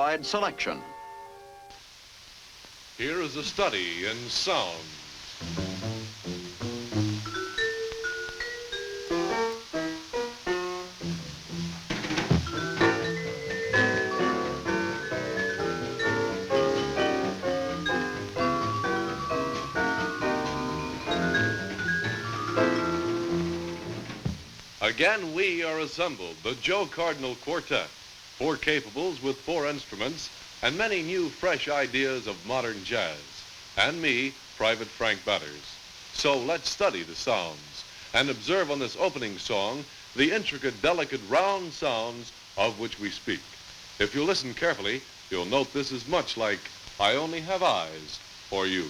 worldwide selection. Here is a study in sound. Again, we are assembled, the Joe Cardinal Quartet, 4 capables with 4 instruments and many new, fresh ideas of modern jazz, and me, Private Frank Batters. So let's study the sounds and observe on this opening song the intricate, delicate, round sounds of which we speak. If you listen carefully, you'll note this is much like I Only Have Eyes for You.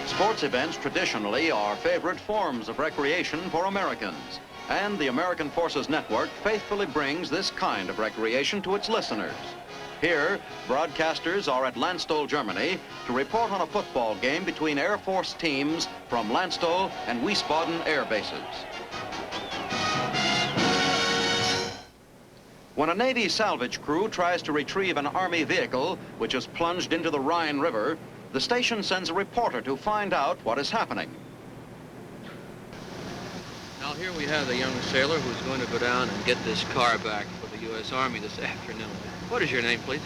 Sports events traditionally are favorite forms of recreation for Americans, and the American Forces Network faithfully brings this kind of recreation to its listeners. Here, broadcasters are at Landstuhl, Germany, to report on a football game between Air Force teams from Landstuhl and Wiesbaden air bases. When a Navy salvage crew tries to retrieve an Army vehicle which has plunged into the Rhine River, the station sends a reporter to find out what is happening. Now here we have a young sailor who's going to go down and get this car back for the U.S. Army this afternoon. What is your name, please?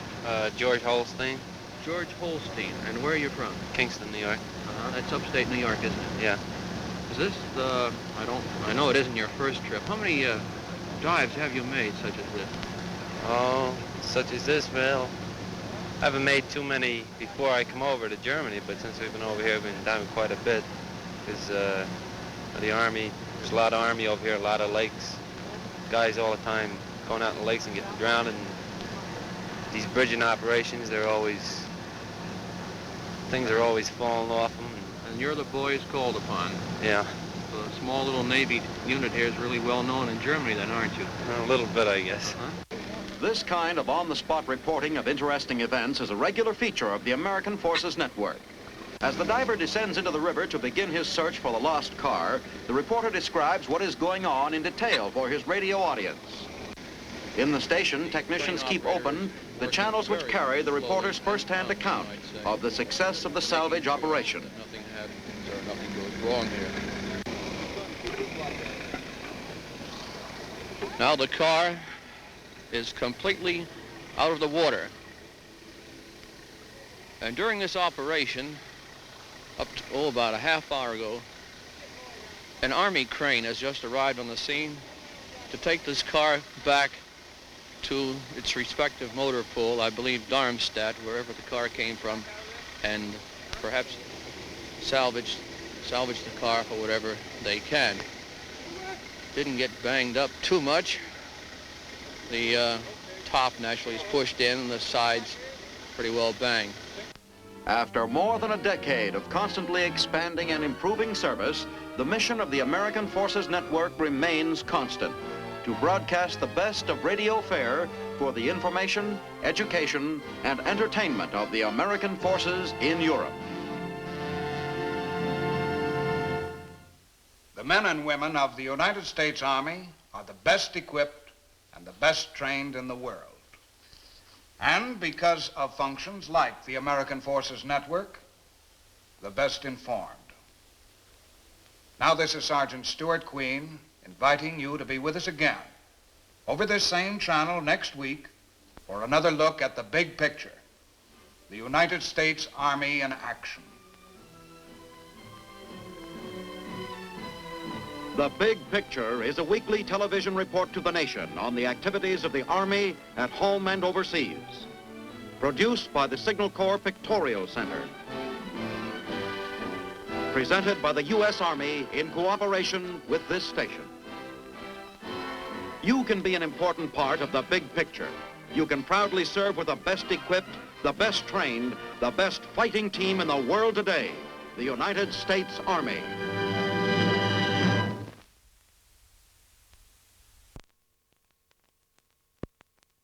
George Holstein. George Holstein. And where are you from? Kingston, New York. That's upstate New York, isn't it? Yeah. Is this the... I know it isn't your first trip. How many dives have you made such as this? Oh, such as this, well, I haven't made too many before I come over to Germany, but since we've been over here, I've been diving quite a bit. Because the Army, there's a lot of Army over here, a lot of lakes. Guys all the time going out in the lakes and getting drowned. And these bridging operations, things are always falling off them. And you're the boys called upon. Yeah. So a small little Navy unit here is really well known in Germany then, aren't you? A little bit, I guess. This kind of on-the-spot reporting of interesting events is a regular feature of the American Forces Network. As the diver descends into the river to begin his search for the lost car, the reporter describes what is going on in detail for his radio audience. In the station, technicians keep open the channels which carry the reporter's first-hand account of the success of the salvage operation. Nothing happens or nothing goes wrong here. Now the car is completely out of the water. And during this operation, up to, about a half hour ago, an Army crane has just arrived on the scene to take this car back to its respective motor pool, I believe Darmstadt, wherever the car came from, and perhaps salvage the car for whatever they can. Didn't get banged up too much. The top naturally is pushed in and the sides pretty well banged. After more than a decade of constantly expanding and improving service, the mission of the American Forces Network remains constant: to broadcast the best of radio fare for the information, education, and entertainment of the American forces in Europe. The men and women of the United States Army are the best equipped and the best trained in the world. And because of functions like the American Forces Network, the best informed. Now this is Sergeant Stuart Queen inviting you to be with us again over this same channel next week for another look at the big picture, the United States Army in action. The Big Picture is a weekly television report to the nation on the activities of the Army at home and overseas. Produced by the Signal Corps Pictorial Center. Presented by the U.S. Army in cooperation with this station. You can be an important part of the big picture. You can proudly serve with the best equipped, the best trained, the best fighting team in the world today, the United States Army.